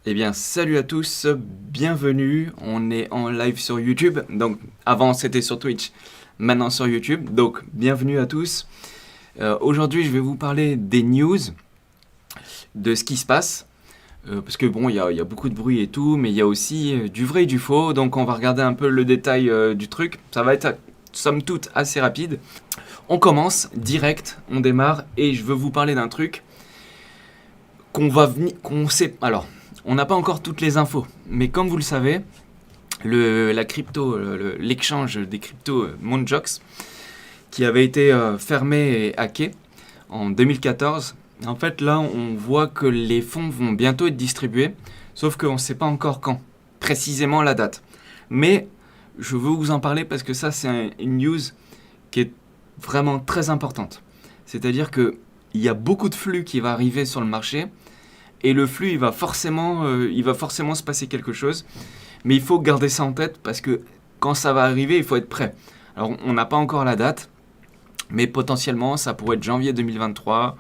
Eh bien, salut à tous, bienvenue. On est en live sur YouTube. Donc, avant c'était sur Twitch, maintenant sur YouTube. Donc, bienvenue à tous. Aujourd'hui, je vais vous parler des news, de ce qui se passe. Parce que bon, il y a beaucoup de bruit et tout, mais il y a aussi du vrai et du faux. Donc, on va regarder un peu le détail du truc. Ça va être, somme toute, assez rapide. On commence direct, on démarre, et je veux vous parler d'un truc qu'on sait. Alors, on n'a pas encore toutes les infos, mais comme vous le savez, la crypto, l'exchange des cryptos Mondjox, qui avait été fermé et hacké en 2014, en fait là on voit que les fonds vont bientôt être distribués, sauf qu'on ne sait pas encore quand, précisément la date. Mais je veux vous en parler parce que ça c'est une news qui est vraiment très importante. C'est-à-dire qu'il y a beaucoup de flux qui va arriver sur le marché, et le flux, il va forcément se passer quelque chose. Mais il faut garder ça en tête parce que quand ça va arriver, il faut être prêt. Alors, on n'a pas encore la date, mais potentiellement, ça pourrait être janvier 2023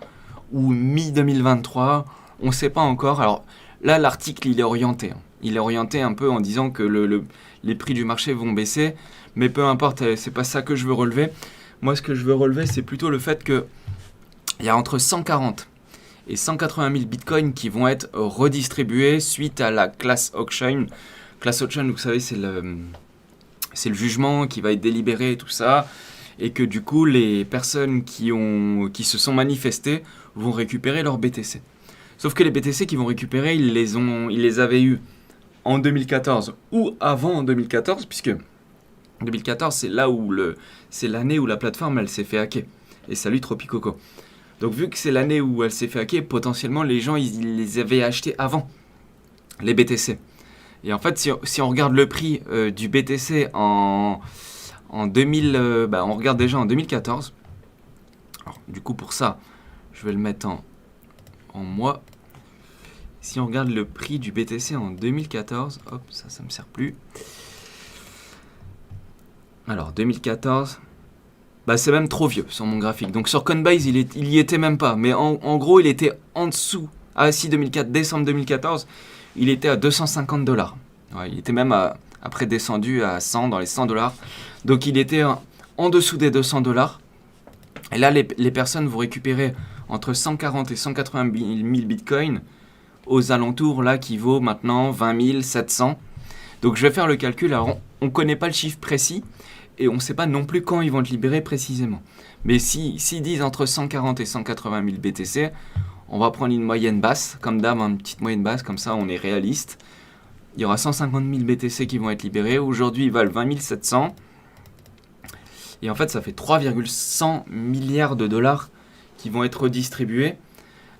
ou mi-2023. On ne sait pas encore. Alors là, l'article, il est orienté. Il est orienté un peu en disant que les prix du marché vont baisser. Mais peu importe, c'est pas ça que je veux relever. Moi, ce que je veux relever, c'est plutôt le fait qu'il y a entre 140 et 180 000 bitcoins qui vont être redistribués suite à la class auction. Class auction, vous savez, c'est le jugement qui va être délibéré et tout ça. Et que du coup, les personnes qui se sont manifestées vont récupérer leurs BTC. Sauf que les BTC qu'ils vont récupérer, ils les avaient eus en 2014 ou avant en 2014, puisque 2014, c'est l'année où la plateforme elle s'est fait hacker. Et salut Tropicoco. Donc vu que c'est l'année où elle s'est fait hacker, potentiellement les gens ils les avaient achetés avant, les BTC. Et en fait, si on regarde le prix du BTC en 2000, on regarde déjà en 2014. Alors, du coup, pour ça, je vais le mettre en mois. Si on regarde le prix du BTC en 2014, hop, ça me sert plus. Alors, 2014, c'est même trop vieux sur mon graphique. Donc sur Coinbase, il y était même pas. Mais en gros, il était en dessous. Ah si, 2004, décembre 2014, il était à 250 $. Ouais, il était même après descendu à 100, dans les 100 $. Donc il était en dessous des 200 $. Et là, les personnes vont récupérer entre 140 et 180 000 bitcoins aux alentours, là, qui vaut maintenant 20 700. Donc je vais faire le calcul. Alors on ne connaît pas le chiffre précis. Et on ne sait pas non plus quand ils vont être libérés précisément. Mais s'ils disent entre 140 et 180 000 BTC, on va prendre une moyenne basse, comme d'hab, une petite moyenne basse, comme ça on est réaliste. Il y aura 150 000 BTC qui vont être libérés. Aujourd'hui, ils valent 20 700. Et en fait, ça fait 3,100 milliards de dollars qui vont être redistribués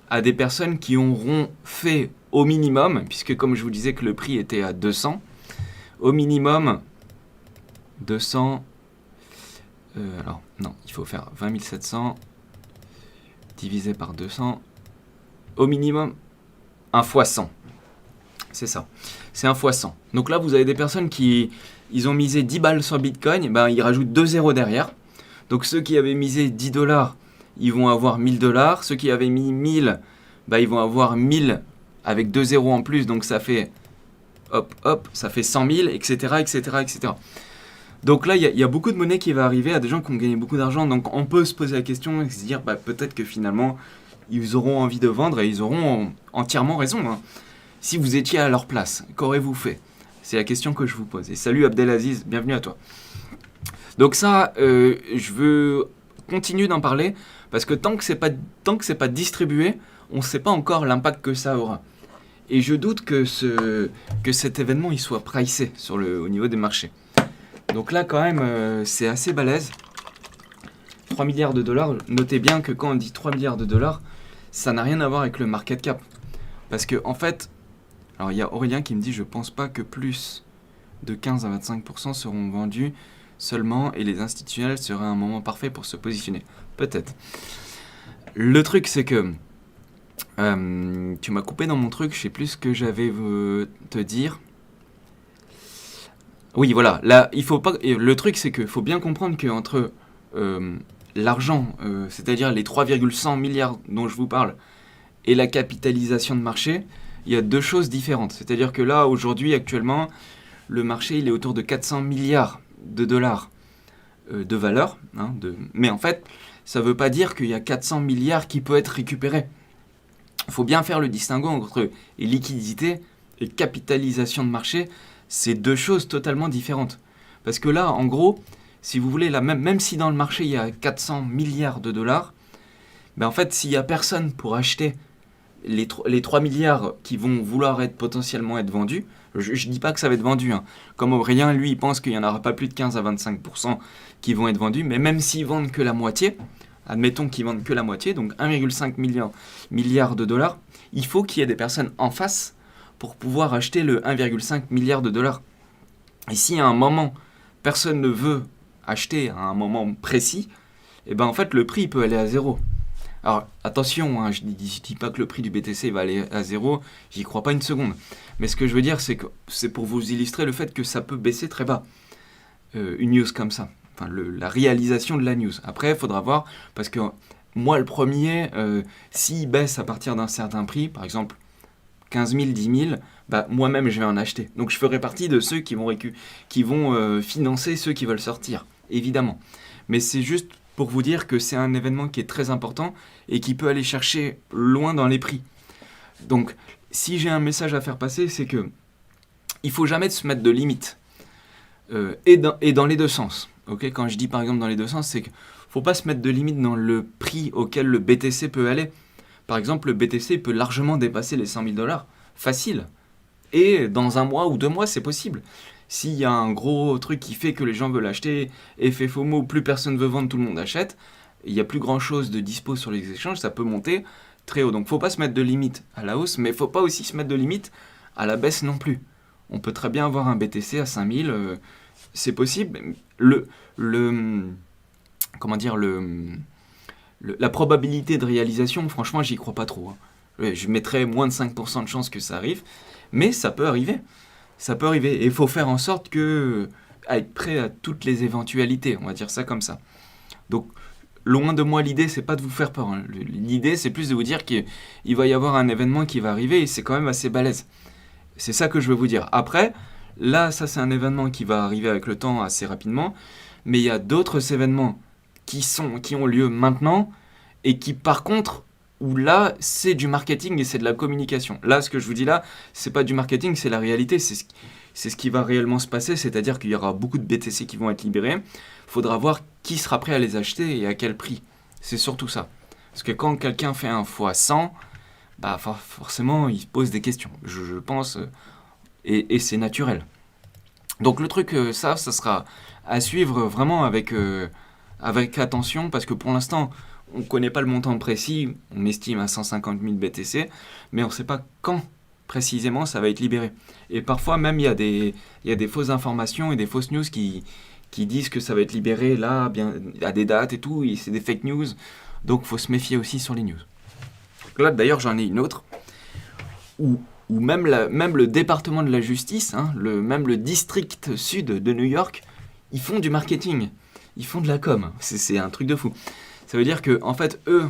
à des personnes qui auront fait au minimum, puisque comme je vous disais que le prix était à 200, au minimum 200... alors, non, il faut faire 20 700 divisé par 200. Au minimum, 1 fois 100. C'est ça. C'est 1 fois 100. Donc là, vous avez des personnes qui ils ont misé 10 balles sur Bitcoin, ils rajoutent 2 zéros derrière. Donc ceux qui avaient misé 10 $, ils vont avoir 1000 $. Ceux qui avaient mis 1000, ils vont avoir 1000 avec 2 zéros en plus. Donc ça fait, ça fait 100 000, etc., etc., etc. Donc là, il y a beaucoup de monnaie qui va arriver à des gens qui ont gagné beaucoup d'argent. Donc on peut se poser la question et se dire peut-être que finalement, ils auront envie de vendre et ils auront entièrement raison. Hein. Si vous étiez à leur place, qu'aurez-vous fait? C'est la question que je vous pose. Et salut Abdelaziz, bienvenue à toi. Donc ça, je veux continuer d'en parler parce que tant que c'est pas distribué, on ne sait pas encore l'impact que ça aura. Et je doute que cet événement il soit pricé au niveau des marchés. Donc là, quand même, c'est assez balèze. 3 milliards de dollars. Notez bien que quand on dit 3 milliards de dollars, ça n'a rien à voir avec le market cap. Parce que, en fait, alors il y a Aurélien qui me dit, je pense pas que plus de 15 à 25% seront vendus seulement et les institutionnels seraient un moment parfait pour se positionner. Peut-être. Le truc, c'est que tu m'as coupé dans mon truc, je sais plus ce que j'avais te dire. Oui, voilà. Là, il faut pas. Le truc, c'est qu'il faut bien comprendre qu'entre l'argent, c'est-à-dire les 3,100 milliards dont je vous parle, et la capitalisation de marché, il y a deux choses différentes. C'est-à-dire que là, aujourd'hui, actuellement, le marché, il est autour de 400 milliards de dollars de valeur. Mais en fait, ça ne veut pas dire qu'il y a 400 milliards qui peut être récupéré. Il faut bien faire le distinguo entre liquidité et capitalisation de marché. C'est deux choses totalement différentes. Parce que là, en gros, si vous voulez, là, même si dans le marché, il y a 400 milliards de dollars, ben en fait, s'il n'y a personne pour acheter les 3 milliards qui vont vouloir potentiellement être vendus, je ne dis pas que ça va être vendu. Comme Aurélien, lui, il pense qu'il n'y en aura pas plus de 15 à 25% qui vont être vendus. Mais même s'ils vendent que la moitié, admettons qu'ils vendent que la moitié, donc 1,5 milliard de dollars, il faut qu'il y ait des personnes en face pour pouvoir acheter le 1,5 milliard de dollars. Et si à un moment, personne ne veut acheter à un moment précis, et ben en fait, le prix peut aller à zéro. Alors attention, je dis pas que le prix du BTC va aller à zéro, j'y crois pas une seconde. Mais ce que je veux dire, c'est que c'est pour vous illustrer le fait que ça peut baisser très bas, une news comme ça. Enfin, la réalisation de la news. Après, il faudra voir, parce que moi, le premier, s'il baisse à partir d'un certain prix, par exemple 15 000, 10 000, bah, moi-même, je vais en acheter. Donc, je ferai partie de ceux qui vont financer ceux qui veulent sortir, évidemment. Mais c'est juste pour vous dire que c'est un événement qui est très important et qui peut aller chercher loin dans les prix. Donc, si j'ai un message à faire passer, c'est que il faut jamais se mettre de limite. Et dans les deux sens. Okay, quand je dis par exemple dans les deux sens, c'est qu'il ne faut pas se mettre de limite dans le prix auquel le BTC peut aller. Par exemple, le BTC peut largement dépasser les 100 000 $, facile. Et dans un mois ou 2 mois, c'est possible. S'il y a un gros truc qui fait que les gens veulent acheter, effet FOMO, plus personne veut vendre, tout le monde achète, il n'y a plus grand chose de dispo sur les échanges, ça peut monter très haut. Donc il ne faut pas se mettre de limite à la hausse, mais il ne faut pas aussi se mettre de limite à la baisse non plus. On peut très bien avoir un BTC à 5000, c'est possible. La probabilité de réalisation, franchement, j'y crois pas trop. Je mettrais moins de 5% de chance que ça arrive, mais ça peut arriver. Ça peut arriver. Et il faut faire en sorte à être prêt à toutes les éventualités, on va dire ça comme ça. Donc, loin de moi, l'idée, c'est pas de vous faire peur. L'idée, c'est plus de vous dire qu'il va y avoir un événement qui va arriver et c'est quand même assez balèze. C'est ça que je veux vous dire. Après, là, ça, c'est un événement qui va arriver avec le temps assez rapidement, mais il y a d'autres événements qui ont lieu maintenant et qui, par contre, où là, c'est du marketing et c'est de la communication. Là, ce que je vous dis là, c'est pas du marketing, c'est la réalité, c'est ce qui va réellement se passer, c'est-à-dire qu'il y aura beaucoup de BTC qui vont être libérés. Il faudra voir qui sera prêt à les acheter et à quel prix. C'est surtout ça. Parce que quand quelqu'un fait un x100, bah forcément, il se pose des questions, je pense, et c'est naturel. Donc le truc, ça sera à suivre vraiment avec attention, parce que pour l'instant, on ne connaît pas le montant précis, on estime à 150 000 BTC, mais on ne sait pas quand précisément ça va être libéré. Et parfois même, il y a des fausses informations et des fausses news qui disent que ça va être libéré là, bien, à des dates et tout, et c'est des fake news, donc il faut se méfier aussi sur les news. Là, d'ailleurs, j'en ai une autre, où même le département de la justice, même le district sud de New York, ils font du marketing, ils font de la com, c'est un truc de fou. Ça veut dire que, en fait, eux,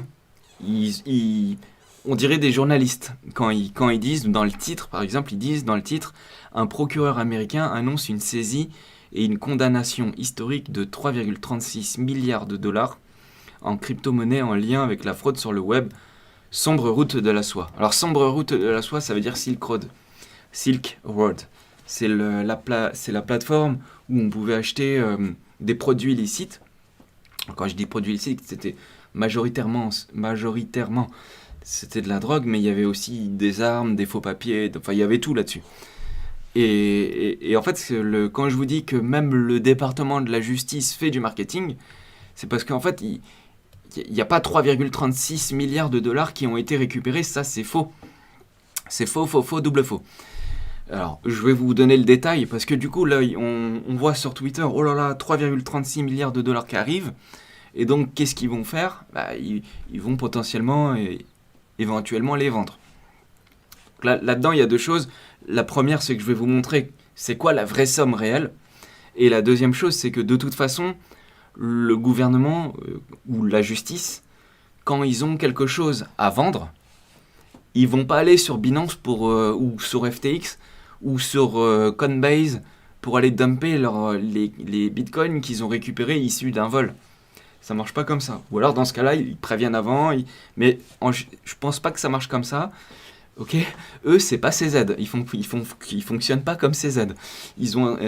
on dirait des journalistes. Quand ils disent dans le titre, par exemple, ils disent dans le titre, un procureur américain annonce une saisie et une condamnation historique de 3,36 milliards de dollars en crypto-monnaie en lien avec la fraude sur le web. Sombre route de la soie. Alors, sombre route de la soie, ça veut dire Silk Road. Silk Road. C'est la plateforme où on pouvait acheter des produits illicites. Quand je dis produits illicites, c'était majoritairement, c'était de la drogue, mais il y avait aussi des armes, des faux papiers, enfin, il y avait tout là-dessus. Et en fait, quand je vous dis que même le département de la justice fait du marketing, c'est parce qu'en fait, il n'y a pas 3,36 milliards de dollars qui ont été récupérés, ça c'est faux. C'est faux, double faux. Alors, je vais vous donner le détail, parce que du coup, là, on voit sur Twitter, oh là là, 3,36 milliards de dollars qui arrivent, et donc, qu'est-ce qu'ils vont faire ? Ils vont potentiellement, éventuellement, les vendre. Donc là-dedans, il y a deux choses. La première, c'est que je vais vous montrer c'est quoi la vraie somme réelle, et la deuxième chose, c'est que de toute façon, le gouvernement ou la justice, quand ils ont quelque chose à vendre, ils vont pas aller sur Binance ou sur FTX ou sur Coinbase pour aller dumper les bitcoins qu'ils ont récupérés issus d'un vol. Ça marche pas comme ça. Ou alors dans ce cas-là, ils préviennent avant. Je pense pas que ça marche comme ça. Ok, eux c'est pas CZ. Ils fonctionnent pas comme CZ.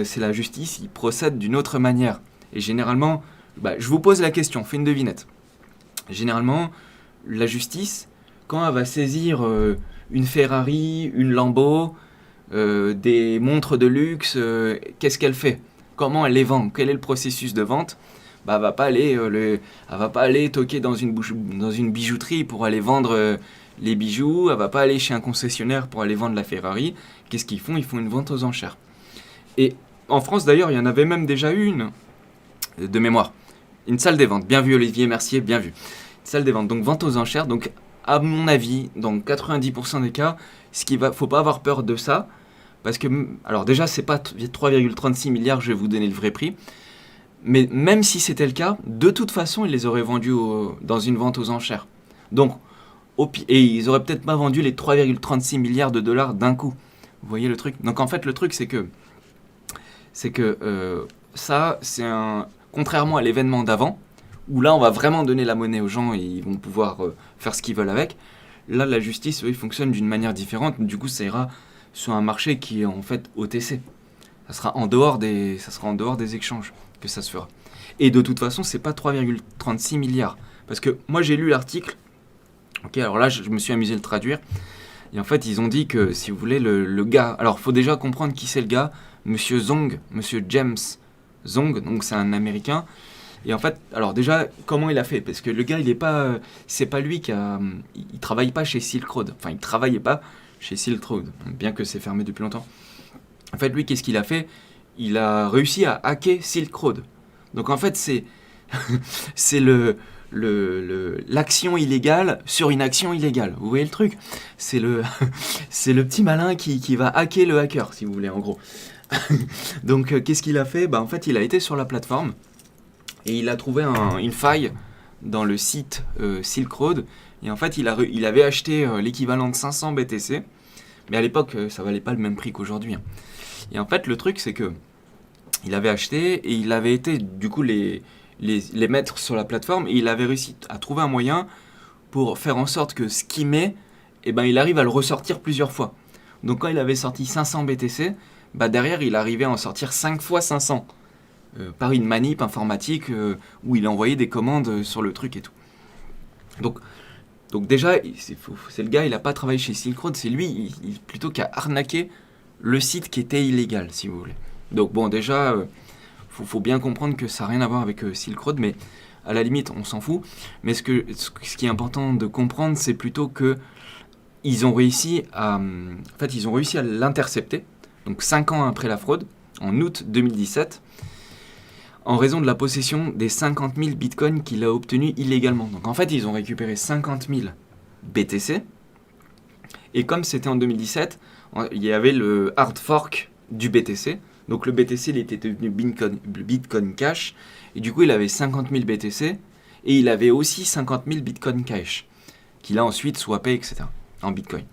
C'est la justice. Ils procèdent d'une autre manière. Et généralement, je vous pose la question. Fais une devinette. Généralement, la justice, quand elle va saisir une Ferrari, une Lambo, des montres de luxe, qu'est-ce qu'elle fait? Comment elle les vend? Quel est le processus de vente? Elle va pas aller toquer dans une bijouterie pour aller vendre les bijoux. Elle va pas aller chez un concessionnaire pour aller vendre la Ferrari. Qu'est-ce qu'ils font? Ils font une vente aux enchères. Et en France d'ailleurs, il y en avait même déjà eu une de mémoire. Une salle des ventes. Bien vu Olivier Mercier, bien vu. Une salle des ventes. Donc vente aux enchères. Donc à mon avis, dans 90% des cas, faut pas avoir peur de ça. Parce que, alors déjà, c'est pas 3,36 milliards, je vais vous donner le vrai prix. Mais même si c'était le cas, de toute façon, ils les auraient vendus dans une vente aux enchères. Donc, et ils auraient peut-être pas vendu les 3,36 milliards de dollars d'un coup. Vous voyez le truc? Donc en fait, le truc, c'est que ça, contrairement à l'événement d'avant, où là, on va vraiment donner la monnaie aux gens et ils vont pouvoir faire ce qu'ils veulent avec. Là, la justice, il fonctionne d'une manière différente. Du coup, ça ira sur un marché qui est en fait OTC. Ça sera en dehors des échanges que ça se fera. Et de toute façon, c'est pas 3,36 milliards. Parce que moi, j'ai lu l'article. Ok, alors là, je me suis amusé à le traduire. Et en fait, ils ont dit que, si vous voulez, le gars... Alors, il faut déjà comprendre qui c'est le gars. Monsieur Zong, Monsieur James Zong, donc c'est un Américain. Et en fait, alors déjà, comment il a fait? Parce que le gars, c'est pas lui il travaille pas chez Silk Road. Enfin, il travaillait pas chez Silk Road, bien que c'est fermé depuis longtemps. En fait, lui, qu'est-ce qu'il a fait? Il a réussi à hacker Silk Road. Donc en fait, c'est l'action illégale sur une action illégale. Vous voyez le truc? C'est le petit malin qui va hacker le hacker, si vous voulez, en gros. Donc qu'est-ce qu'il a fait? En fait, il a été sur la plateforme et il a trouvé une faille dans le site Silk Road. Et en fait, il avait acheté l'équivalent de 500 BTC. Mais à l'époque, ça valait pas le même prix qu'aujourd'hui. Et en fait, le truc, c'est que il avait acheté et il avait été, du coup, les mettre sur la plateforme. Et il avait réussi à trouver un moyen pour faire en sorte que ce qu'il met, il arrive à le ressortir plusieurs fois. Donc quand il avait sorti 500 BTC, derrière, il arrivait à en sortir 5 fois 500. Par une manip informatique où il envoyait des commandes sur le truc et tout. Donc déjà, c'est le gars, il n'a pas travaillé chez Silk Road, c'est lui, plutôt qu'à arnaquer le site qui était illégal, si vous voulez. Donc bon, déjà, faut bien comprendre que ça n'a rien à voir avec Silk Road, mais à la limite, on s'en fout. Mais ce qui est important de comprendre, c'est plutôt que ils ont réussi à l'intercepter, donc 5 ans après la fraude, en août 2017, en raison de la possession des 50 000 bitcoins qu'il a obtenus illégalement. Donc en fait, ils ont récupéré 50 000 BTC, et comme c'était en 2017, il y avait le hard fork du BTC. Donc le BTC, il était devenu Bitcoin Cash, et du coup, il avait 50 000 BTC, et il avait aussi 50 000 Bitcoin Cash, qu'il a ensuite swappé, etc., en Bitcoin.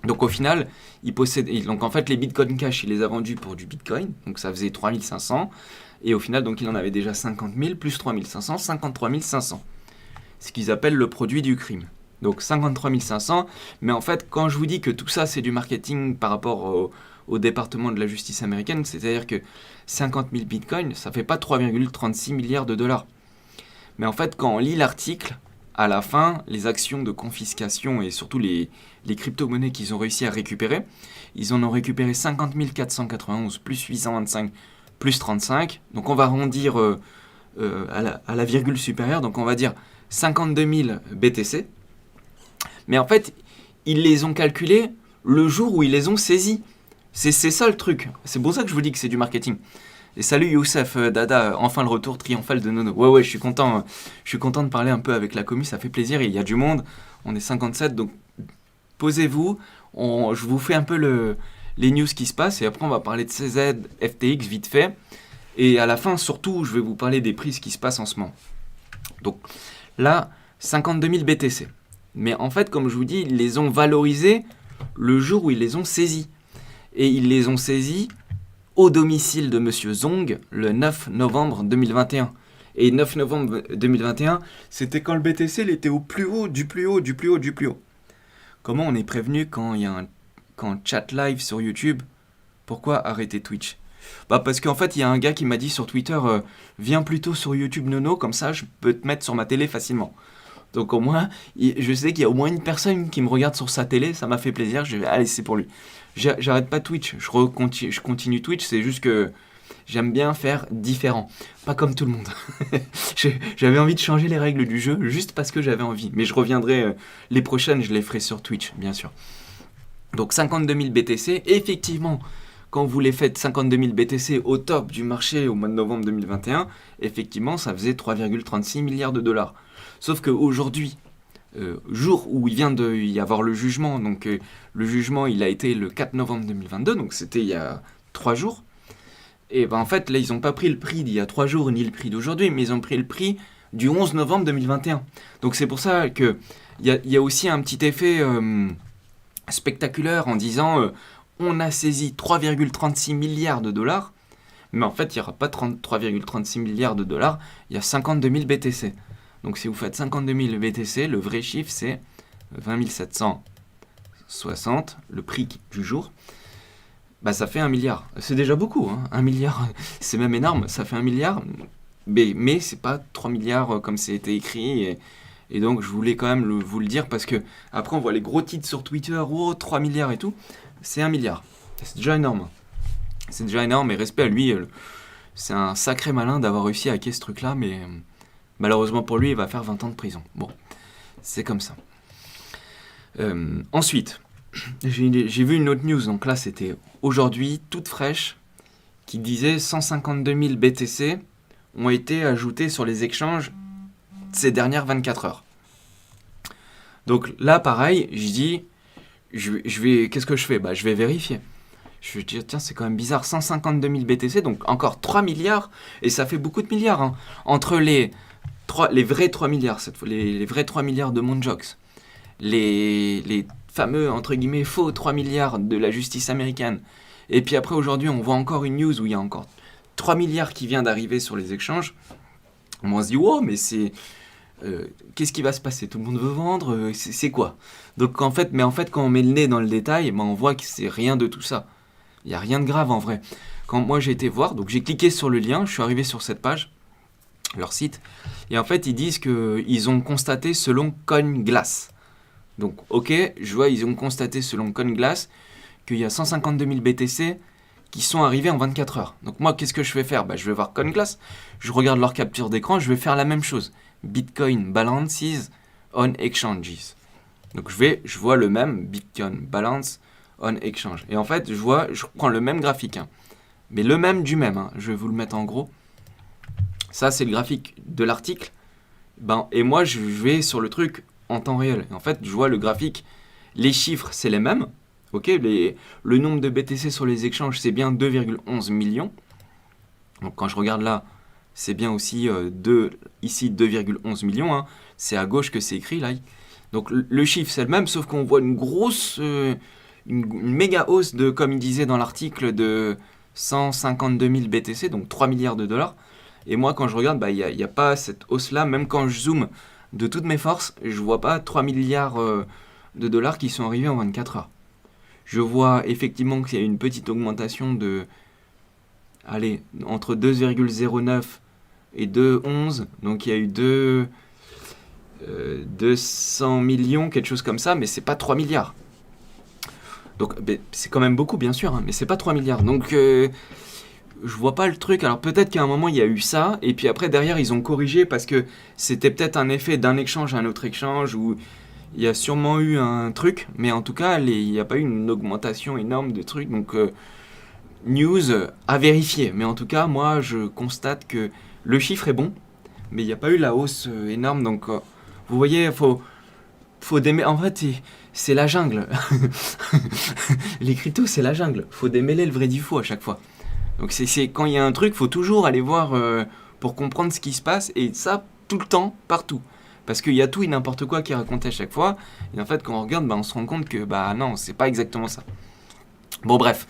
Donc au final, donc en fait, les Bitcoin Cash, il les a vendus pour du Bitcoin, donc ça faisait 3500, et au final, donc il en avait déjà 50 000, plus 3500, 53 500. Ce qu'ils appellent le produit du crime. Donc 53 500, mais en fait, quand je vous dis que tout ça, c'est du marketing par rapport au département de la justice américaine, c'est-à-dire que 50 000 bitcoins, ça fait pas 3,36 milliards de dollars. Mais en fait, quand on lit l'article, à la fin, les actions de confiscation et surtout les crypto-monnaies qu'ils ont réussi à récupérer, ils en ont récupéré 50 491 plus 825 plus 35. Donc on va arrondir à la virgule supérieure, donc on va dire 52 000 BTC. Mais en fait, ils les ont calculés le jour où ils les ont saisis. C'est ça le truc. C'est pour ça que je vous dis que c'est du marketing. Et salut Youssef Dada, enfin le retour triomphal de Nono. Ouais, je suis content de parler un peu avec la commu, ça fait plaisir, il y a du monde, on est 57, donc posez-vous, je vous fais un peu les news qui se passent, et après on va parler de CZ, FTX vite fait, et à la fin surtout, je vais vous parler des prix qui se passent en ce moment. Donc là, 52 000 BTC. Mais en fait, comme je vous dis, ils les ont valorisés le jour où ils les ont saisis. Et ils les ont saisis au domicile de Monsieur Zong le 9 novembre 2021. Et 9 novembre 2021, c'était quand le BTC il était au plus haut, du plus haut, du plus haut, du plus haut. Comment on est prévenu quand il y a quand chat live sur YouTube? Pourquoi arrêter Twitch? Bah parce qu'en fait, il y a un gars qui m'a dit sur Twitter, viens plutôt sur YouTube Nono, comme ça je peux te mettre sur ma télé facilement. Donc au moins, je sais qu'il y a au moins une personne qui me regarde sur sa télé, ça m'a fait plaisir, je vais allez, c'est pour lui. J'arrête pas Twitch, je continue Twitch, c'est juste que j'aime bien faire différent, pas comme tout le monde. J'avais envie de changer les règles du jeu, juste parce que j'avais envie. Mais je reviendrai, les prochaines, je les ferai sur Twitch, bien sûr. Donc 52 000 BTC, effectivement, quand vous les faites 52 000 BTC au top du marché au mois de novembre 2021, effectivement, ça faisait 3,36 milliards de dollars. Sauf qu'aujourd'hui, jour où il vient de y avoir le jugement, donc le jugement il a été le 4 novembre 2022, donc c'était il y a 3 jours, et ben en fait là ils n'ont pas pris le prix d'il y a 3 jours ni le prix d'aujourd'hui, mais ils ont pris le prix du 11 novembre 2021. Donc c'est pour ça qu'il y a aussi un petit effet spectaculaire en disant on a saisi 3,36 milliards de dollars, mais en fait il n'y aura pas 3,36 milliards de dollars, il y a 52 000 BTC. Donc si vous faites 52 000 BTC, le vrai chiffre c'est 20 760, le prix du jour. Bah ça fait 1 milliard. C'est déjà beaucoup, hein. 1 milliard, c'est même énorme, ça fait 1 milliard, mais c'est pas 3 milliards comme c'était écrit. Et donc je voulais quand même vous le dire parce que après on voit les gros titres sur Twitter, oh 3 milliards et tout, c'est 1 milliard. C'est déjà énorme. C'est déjà énorme et respect à lui, c'est un sacré malin d'avoir réussi à hacker ce truc là, mais malheureusement pour lui il va faire 20 ans de prison. Bon, c'est comme ça. Ensuite, j'ai vu une autre news, donc là c'était aujourd'hui, toute fraîche, qui disait 152 000 BTC ont été ajoutés sur les exchanges ces dernières 24 heures. Donc là, pareil, je dis, qu'est-ce que je fais? Bah, je vais vérifier. Je vais dire, tiens, c'est quand même bizarre, 152 000 BTC, donc encore 3 milliards, et ça fait beaucoup de milliards, hein. Entre les vrais 3 milliards, cette fois, les vrais 3 milliards de Monjox, les fameux, entre guillemets, faux 3 milliards de la justice américaine, et puis après, aujourd'hui, on voit encore une news où il y a encore 3 milliards qui vient d'arriver sur les exchanges. On se dit, wow, mais c'est... qu'est-ce qui va se passer? Tout le monde veut vendre, c'est quoi? Donc en fait, quand on met le nez dans le détail, on voit que c'est rien de tout ça. Il n'y a rien de grave en vrai. Quand moi j'ai été voir, donc j'ai cliqué sur le lien, je suis arrivé sur cette page, leur site, et en fait ils disent qu'ils ont constaté selon CoinGlass. Donc ok, je vois, ils ont constaté selon CoinGlass qu'il y a 152 000 BTC qui sont arrivés en 24 heures. Donc moi, qu'est-ce que je vais faire? Je vais voir CoinGlass, je regarde leur capture d'écran, je vais faire la même chose. Bitcoin balances on exchanges. Donc je vois le même Bitcoin balance on exchange. Et en fait, je prends le même graphique, hein, mais le même du même. Hein, je vais vous le mettre en gros. Ça, c'est le graphique de l'article. Et moi, je vais sur le truc en temps réel. Et en fait, je vois le graphique. Les chiffres, c'est les mêmes. Ok, le nombre de BTC sur les échanges, c'est bien 2,11 millions. Donc quand je regarde là, c'est bien aussi ici 2,11 millions. Hein. C'est à gauche que c'est écrit là. Donc le chiffre, c'est le même, sauf qu'on voit une grosse, une méga hausse de, comme il disait dans l'article, de 152 000 BTC, donc 3 milliards de dollars. Et moi, quand je regarde, il n'y a pas cette hausse-là. Même quand je zoome de toutes mes forces, je ne vois pas 3 milliards de dollars qui sont arrivés en 24 heures. Je vois effectivement qu'il y a une petite augmentation de, entre 2,09 et 2,11. Donc il y a eu 200 millions, quelque chose comme ça, mais c'est pas 3 milliards. Donc c'est quand même beaucoup, bien sûr, hein, mais c'est pas 3 milliards. Donc je vois pas le truc. Alors peut-être qu'à un moment il y a eu ça, et puis après derrière ils ont corrigé parce que c'était peut-être un effet d'un échange à un autre échange, ou il y a sûrement eu un truc, mais en tout cas il n'y a pas eu une augmentation énorme de trucs. Donc news à vérifier. Mais en tout cas moi je constate que le chiffre est bon, mais il n'y a pas eu la hausse énorme. Donc vous voyez, faut démêler. En fait c'est la jungle. Les cryptos c'est la jungle. Faut démêler le vrai du faux à chaque fois. Donc c'est quand il y a un truc, faut toujours aller voir pour comprendre ce qui se passe, et ça tout le temps, partout. Parce qu'il y a tout et n'importe quoi qui est raconté à chaque fois. Et en fait, quand on regarde, on se rend compte que non, c'est pas exactement ça. Bon, bref.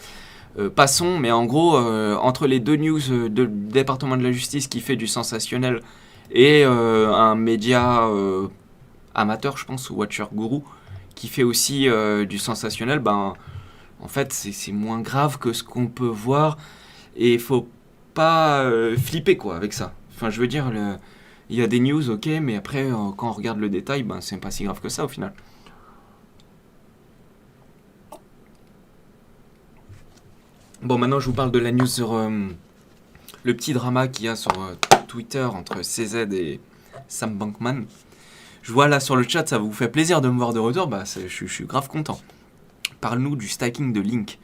Passons, mais en gros, entre les deux news du département de la justice qui fait du sensationnel et un média amateur, je pense, Watcher Guru, qui fait aussi du sensationnel, en fait, c'est moins grave que ce qu'on peut voir. Et il faut pas flipper, quoi, avec ça. Enfin, je veux dire, il y a des news, ok, mais après, quand on regarde le détail, c'est pas si grave que ça, au final. Bon, maintenant, je vous parle de la news sur le petit drama qu'il y a sur Twitter entre CZ et Sam Bankman. Je vois là sur le chat, ça vous fait plaisir de me voir de retour, je suis grave content. Parle-nous du stacking de Link.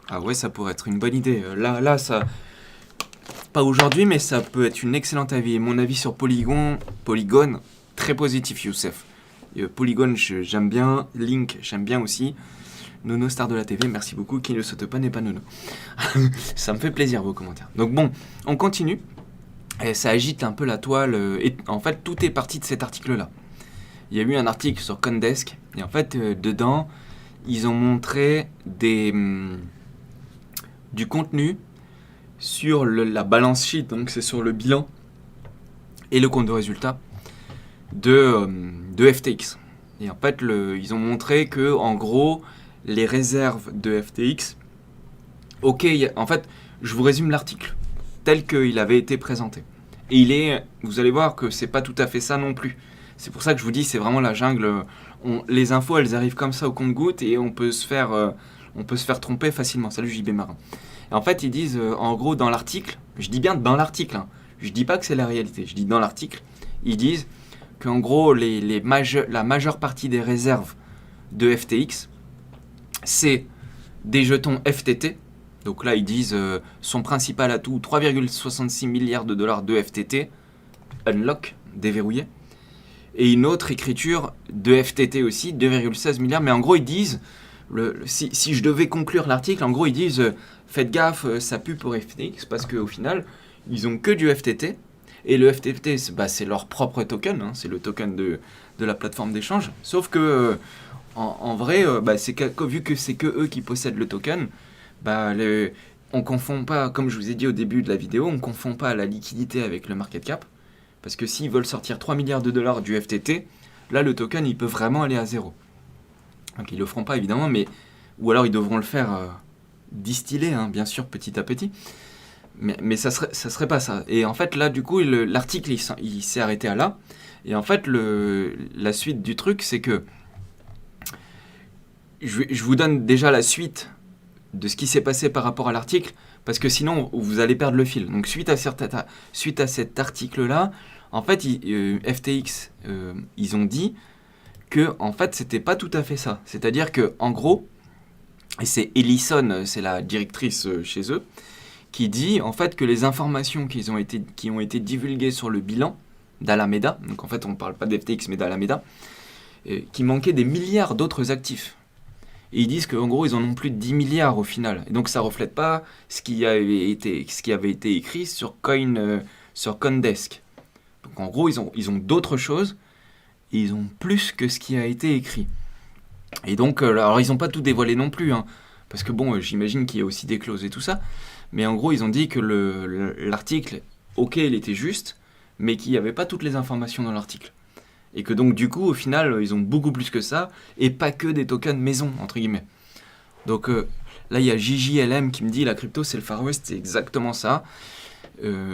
Ah ouais, ça pourrait être une bonne idée. Là, ça... Pas aujourd'hui, mais ça peut être une excellente avis. Et mon avis sur Polygon, très positif, Youssef. Polygon, j'aime bien. Link, j'aime bien aussi. Nono, star de la TV, merci beaucoup. Qui ne saute pas n'est pas Nono. Ça me fait plaisir, vos commentaires. Donc bon, on continue. Et ça agite un peu la toile. Et en fait, tout est parti de cet article-là. Il y a eu un article sur Condesk. Et en fait, dedans, ils ont montré du contenu sur la balance sheet. Donc c'est sur le bilan et le compte de résultat de FTX. Et en fait, ils ont montré que, en gros, les réserves de FTX... Ok, en fait, je vous résume l'article tel qu'il avait été présenté. Et vous allez voir que c'est pas tout à fait ça non plus. C'est pour ça que je vous dis, c'est vraiment la jungle. Les infos, elles arrivent comme ça au compte-gouttes et on peut se faire tromper facilement. Salut JB Marin. Et en fait, ils disent, en gros, dans l'article, je dis bien dans l'article, je dis pas que c'est la réalité, je dis dans l'article, ils disent qu'en gros, la majeure partie des réserves de FTX, c'est des jetons FTT. Donc là, ils disent son principal atout, 3,66 milliards de dollars de FTT, unlock, déverrouillé. Et une autre écriture de FTT aussi, 2,16 milliards. Mais en gros, ils disent, si je devais conclure l'article, en gros, ils disent, faites gaffe, ça pue pour FTX, parce qu'au final, ils ont que du FTT. Et le FTT, c'est leur propre token, c'est le token de la plateforme d'échange. Sauf que... En vrai, vu que c'est que eux qui possèdent le token, on confond pas, comme je vous ai dit au début de la vidéo, on confond pas la liquidité avec le market cap. Parce que s'ils veulent sortir 3 milliards de dollars du FTT, là le token il peut vraiment aller à zéro. Donc ils le feront pas évidemment, ou alors ils devront le faire distiller, bien sûr, petit à petit. Mais ça serait pas ça. Et en fait là du coup l'article il s'est arrêté à là. Et en fait la suite du truc c'est que je vous donne déjà la suite de ce qui s'est passé par rapport à l'article, parce que sinon vous allez perdre le fil. Donc suite à cet article-là, en fait, FTX, ils ont dit que en fait c'était pas tout à fait ça. C'est-à-dire que en gros, et c'est Ellison, c'est la directrice chez eux, qui dit en fait que les informations qui ont été divulguées sur le bilan d'Alameda, donc en fait on ne parle pas d'FTX mais d'Alameda, qui manquait des milliards d'autres actifs. Et ils disent qu'en gros, ils en ont plus de 10 milliards au final. Et donc, ça ne reflète pas ce qui avait été écrit sur Condesk. Donc, en gros, ils ont d'autres choses et ils ont plus que ce qui a été écrit. Et donc, alors, ils n'ont pas tout dévoilé non plus. Parce que bon, j'imagine qu'il y a aussi des clauses et tout ça. Mais en gros, ils ont dit que l'article, ok, il était juste, mais qu'il n'y avait pas toutes les informations dans l'article. Et que donc du coup, au final, ils ont beaucoup plus que ça, et pas que des tokens maison, entre guillemets. Donc là, il y a JJLM qui me dit, la crypto, c'est le Far West, c'est exactement ça.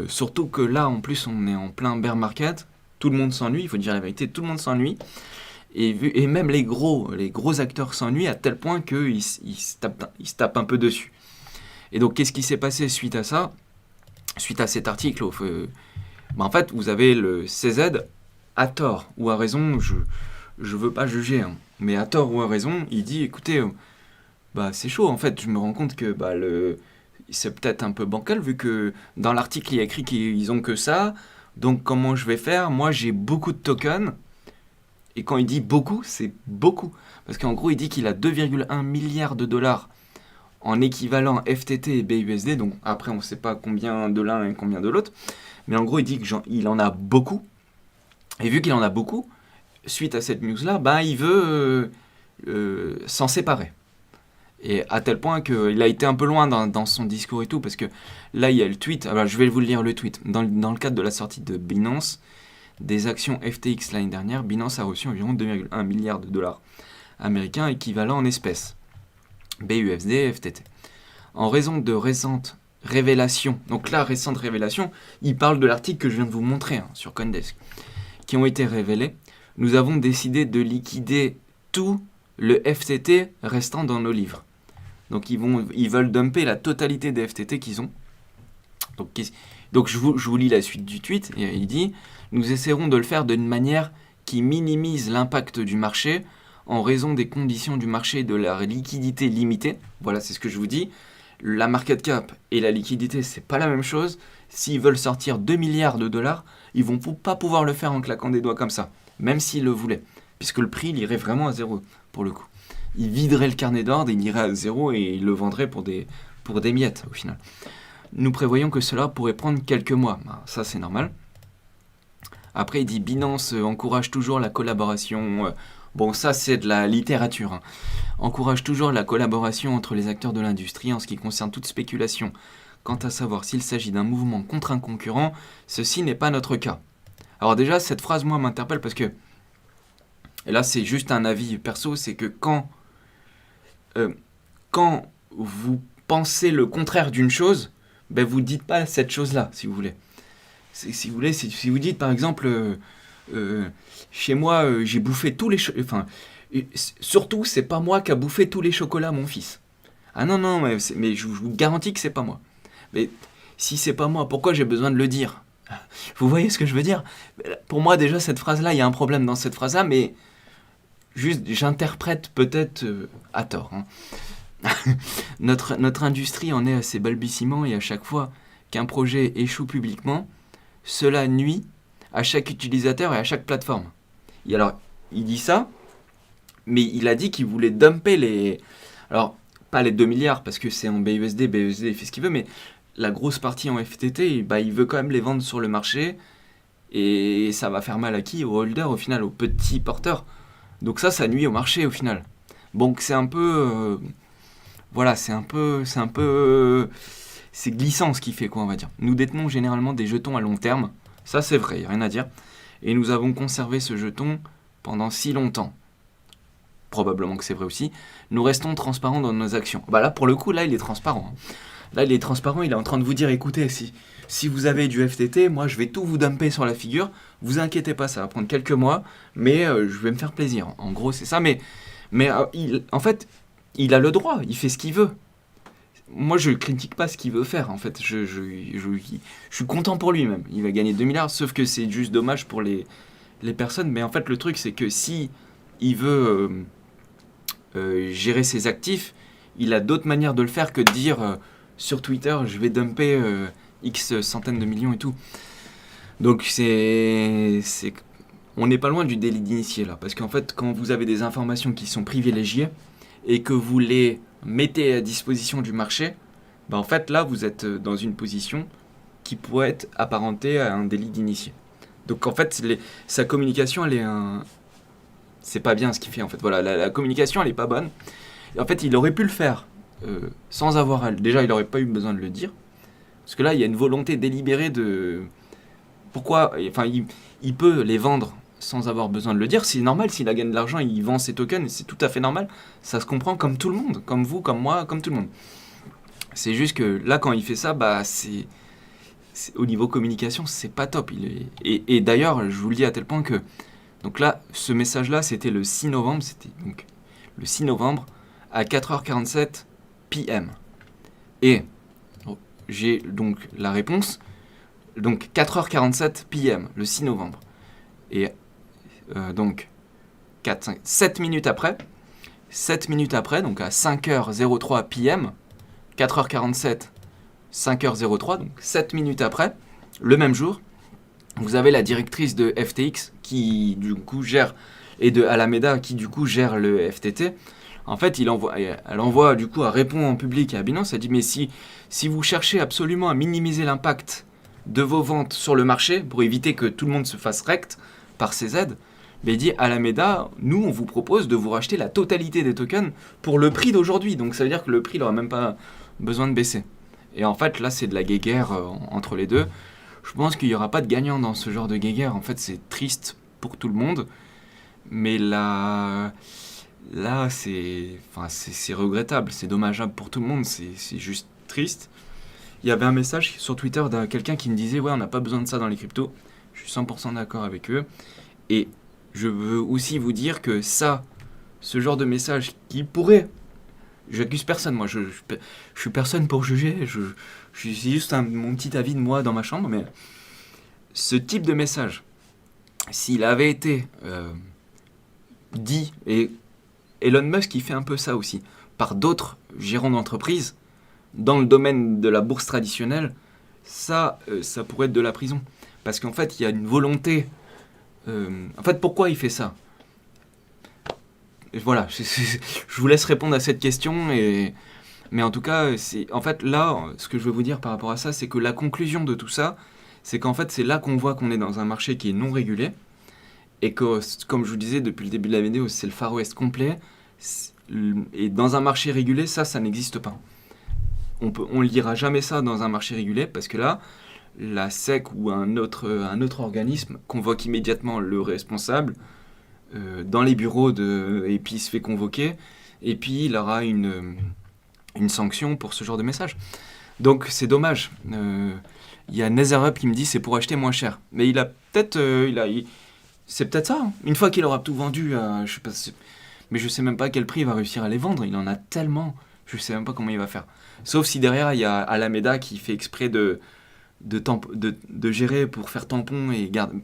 Surtout que là, en plus, on est en plein bear market, tout le monde s'ennuie, il faut dire la vérité, tout le monde s'ennuie. Et même les gros acteurs s'ennuient à tel point qu'ils se tapent un peu dessus. Et donc, qu'est-ce qui s'est passé suite à ça ? Suite à cet article, en fait, vous avez le CZ, à tort ou à raison, je veux pas juger, mais à tort ou à raison, il dit, écoutez, c'est chaud, en fait, je me rends compte que c'est peut-être un peu bancal, vu que dans l'article, il y a écrit qu'ils ont que ça, donc comment je vais faire ? Moi, j'ai beaucoup de tokens, et quand il dit beaucoup, c'est beaucoup, parce qu'en gros, il dit qu'il a 2,1 milliards de dollars en équivalent FTT et BUSD, donc après, on ne sait pas combien de l'un et combien de l'autre, mais en gros, il dit qu'il en a beaucoup. Et vu qu'il en a beaucoup, suite à cette news-là, bah, il veut s'en séparer. Et à tel point qu'il a été un peu loin dans son discours et tout, parce que là, il y a le tweet. Alors, je vais vous lire le tweet. Dans le cadre de la sortie de Binance, des actions FTX l'année dernière, Binance a reçu environ 2,1 milliards de dollars américains équivalents en espèces, BUSD, FTT. En raison de récentes révélations, donc là, récente révélation, il parle de l'article que je viens de vous montrer sur CoinDesk, qui ont été révélés, nous avons décidé de liquider tout le FTT restant dans nos livres. Donc ils veulent dumper la totalité des FTT qu'ils ont. Donc je vous lis la suite du tweet, et il dit « Nous essaierons de le faire d'une manière qui minimise l'impact du marché en raison des conditions du marché et de la liquidité limitée. » Voilà, c'est ce que je vous dis. La market cap et la liquidité, c'est pas la même chose. S'ils veulent sortir 2 milliards de dollars, ils vont pas pouvoir le faire en claquant des doigts comme ça, même s'ils le voulaient, puisque le prix, il irait vraiment à zéro, pour le coup. Il viderait le carnet d'ordre, il irait à zéro et il le vendrait pour des miettes, au final. Nous prévoyons que cela pourrait prendre quelques mois. Ça, c'est normal. Après, il dit Binance encourage toujours la collaboration. Bon, ça, c'est de la littérature. Encourage toujours la collaboration entre les acteurs de l'industrie en ce qui concerne toute spéculation. Quant à savoir s'il s'agit d'un mouvement contre un concurrent, ceci n'est pas notre cas. Alors déjà, cette phrase, moi, m'interpelle parce que, et là, c'est juste un avis perso, c'est que quand vous pensez le contraire d'une chose, ben vous dites pas cette chose-là, si vous voulez. Si vous dites, par exemple, chez moi, j'ai bouffé tous les... surtout, c'est pas moi qui a bouffé tous les chocolats à mon fils. Ah non, mais je vous garantis que c'est pas moi. Mais si c'est pas moi, pourquoi j'ai besoin de le dire ? Vous voyez ce que je veux dire ? Pour moi, déjà, cette phrase-là, il y a un problème dans cette phrase-là, mais juste, j'interprète peut-être à tort. Notre industrie en est à ses balbutiements et à chaque fois qu'un projet échoue publiquement, cela nuit à chaque utilisateur et à chaque plateforme. Et alors, il dit ça, mais il a dit qu'il voulait dumper les... Alors, pas les 2 milliards, parce que c'est en BUSD, il fait ce qu'il veut, mais la grosse partie en FTT, bah, il veut quand même les vendre sur le marché, et ça va faire mal à qui ? Aux holders, au final, aux petits porteurs. Donc ça nuit au marché, au final. Donc c'est un peu... voilà, c'est glissant ce qu'il fait, quoi, on va dire. Nous détenons généralement des jetons à long terme. Ça, c'est vrai, il n'y a rien à dire. Et nous avons conservé ce jeton pendant si longtemps. Probablement que c'est vrai aussi. Nous restons transparents dans nos actions. Bah là, pour le coup, là, il est transparent. Là, il est transparent, il est en train de vous dire, écoutez, si vous avez du FTT, moi, je vais tout vous dumper sur la figure. Vous inquiétez pas, ça va prendre quelques mois, mais je vais me faire plaisir. En gros, c'est ça. Mais en fait, il a le droit, il fait ce qu'il veut. Moi, je critique pas ce qu'il veut faire, en fait. Je suis content pour lui, même. Il va gagner 2 milliards, sauf que c'est juste dommage pour les personnes. Mais en fait, le truc, c'est que si il veut gérer ses actifs, il a d'autres manières de le faire que de dire sur Twitter, je vais dumper X centaines de millions et tout. Donc, on n'est pas loin du délit d'initié, là. Parce qu'en fait, quand vous avez des informations qui sont privilégiées et que vous les mettez à disposition du marché, bah en fait là vous êtes dans une position qui pourrait être apparentée à un délit d'initié. Donc en fait sa communication c'est pas bien ce qu'il fait en fait. Voilà, la communication elle est pas bonne. Et en fait il aurait pu le faire sans avoir déjà il aurait pas eu besoin de le dire parce que là il y a une volonté délibérée de pourquoi enfin il peut les vendre sans avoir besoin de le dire, c'est normal, s'il a gagné de l'argent, il vend ses tokens, c'est tout à fait normal, ça se comprend comme tout le monde, comme vous, comme moi, comme tout le monde. C'est juste que là, quand il fait ça, bah c'est au niveau communication, c'est pas top. Et d'ailleurs, je vous le dis à tel point que, donc là, ce message-là, c'était le 6 novembre, à 4h47 PM. Et j'ai donc la réponse, donc 4h47 PM, le 6 novembre. Et donc 7 minutes après, donc à 5h03 PM, 4h47, 5h03, donc 7 minutes après, le même jour, vous avez la directrice de FTX qui du coup gère, et de Alameda qui du coup gère le FTT. En fait, elle envoie du coup, elle répond en public à Binance, elle dit mais si vous cherchez absolument à minimiser l'impact de vos ventes sur le marché pour éviter que tout le monde se fasse rect, par CZ, mais il dit Alameda, nous on vous propose de vous racheter la totalité des tokens pour le prix d'aujourd'hui. Donc ça veut dire que le prix n'aura même pas besoin de baisser. Et en fait là c'est de la guéguerre entre les deux. Je pense qu'il n'y aura pas de gagnant dans ce genre de guéguerre. En fait c'est triste pour tout le monde. Mais là c'est regrettable, c'est dommageable pour tout le monde, c'est juste triste. Il y avait un message sur Twitter d'un quelqu'un qui me disait ouais on n'a pas besoin de ça dans les cryptos. Je suis 100% d'accord avec eux. Et je veux aussi vous dire que ce genre de message qui pourrait... J'accuse personne, moi, je suis personne pour juger, c'est juste mon petit avis de moi dans ma chambre, mais ce type de message, s'il avait été dit, et Elon Musk il fait un peu ça aussi, par d'autres gérants d'entreprise, dans le domaine de la bourse traditionnelle, ça pourrait être de la prison. Parce qu'en fait, il y a une volonté... en fait, pourquoi il fait ça ? Voilà, je vous laisse répondre à cette question. Mais en tout cas, en fait, là, ce que je veux vous dire par rapport à ça, c'est que la conclusion de tout ça, c'est qu'en fait, c'est là qu'on voit qu'on est dans un marché qui est non régulé. Et que, comme je vous disais depuis le début de la vidéo, c'est le Far West complet. Et dans un marché régulé, ça n'existe pas. On lira jamais ça dans un marché régulé, parce que là, la SEC ou un autre organisme convoque immédiatement le responsable dans les bureaux et puis il se fait convoquer et puis il aura une sanction pour ce genre de message. Donc c'est dommage. Il y a NetherUp qui me dit c'est pour acheter moins cher. Mais il a peut-être... c'est peut-être ça. Hein. Une fois qu'il aura tout vendu, je sais pas, mais je sais même pas à quel prix il va réussir à les vendre. Il en a tellement, je sais même pas comment il va faire. Sauf si derrière il y a Alameda qui fait exprès de gérer pour faire tampon et garder.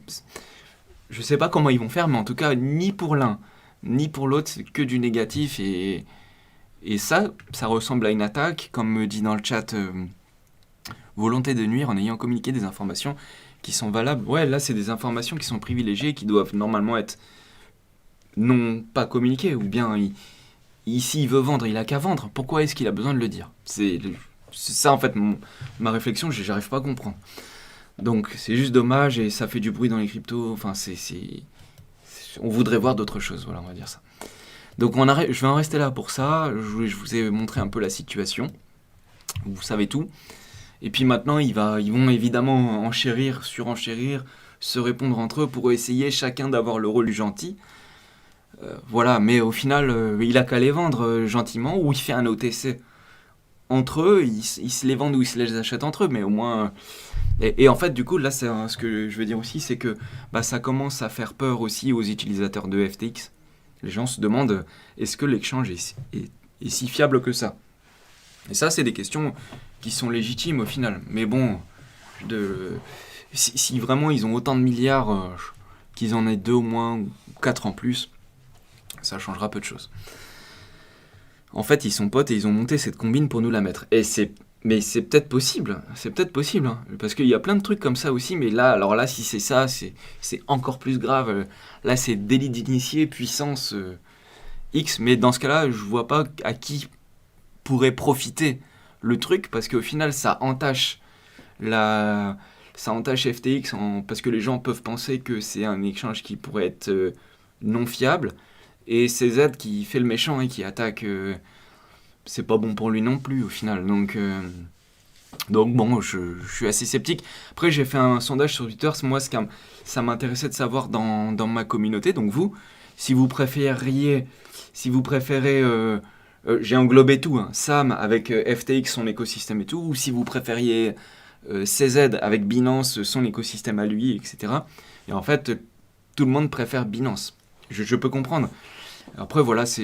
Je sais pas comment ils vont faire, mais en tout cas, ni pour l'un, ni pour l'autre, c'est que du négatif. Et ça ressemble à une attaque, comme me dit dans le chat, volonté de nuire en ayant communiqué des informations qui sont valables. Ouais, là, c'est des informations qui sont privilégiées, qui doivent normalement être non pas communiquées, ou bien, s'il veut vendre, il a qu'à vendre. Pourquoi est-ce qu'il a besoin de le dire ? C'est ça, en fait, ma réflexion, j'arrive pas à comprendre. Donc c'est juste dommage et ça fait du bruit dans les cryptos. Enfin, on voudrait voir d'autres choses, voilà, on va dire ça. Donc je vais en rester là pour ça. Je vous ai montré un peu la situation. Vous savez tout. Et puis maintenant, ils vont évidemment surenchérir, se répondre entre eux pour essayer chacun d'avoir le rôle du gentil. Voilà, mais au final, il a qu'à les vendre gentiment ou il fait un OTC. Entre eux, ils se les vendent ou ils se les achètent entre eux, mais au moins... Et en fait, du coup, là, ce que je veux dire aussi, c'est que ça commence à faire peur aussi aux utilisateurs de FTX. Les gens se demandent, est-ce que l'exchange est si fiable que ça ? Et ça, c'est des questions qui sont légitimes au final. Mais bon, si vraiment ils ont autant de milliards, qu'ils en aient 2 au moins, ou 4 en plus, ça changera peu de choses. En fait, ils sont potes et ils ont monté cette combine pour nous la mettre. Mais c'est peut-être possible, hein, parce qu'il y a plein de trucs comme ça aussi, mais là, alors là, si c'est ça, c'est encore plus grave. Là, c'est délit d'initié, puissance X, mais dans ce cas-là, je vois pas à qui pourrait profiter le truc, parce qu'au final, ça entache FTX, parce que les gens peuvent penser que c'est un échange qui pourrait être non fiable, et CZ qui fait le méchant et qui attaque... c'est pas bon pour lui non plus au final. Donc bon, je suis assez sceptique. Après, j'ai fait un sondage sur Twitter. Moi, ça m'intéressait de savoir dans ma communauté. Donc vous, si vous préférez, j'ai englobé tout, hein, Sam avec FTX, son écosystème et tout, ou si vous préfériez CZ avec Binance, son écosystème à lui, etc. Et en fait, tout le monde préfère Binance. Je peux comprendre. Après, voilà, c'est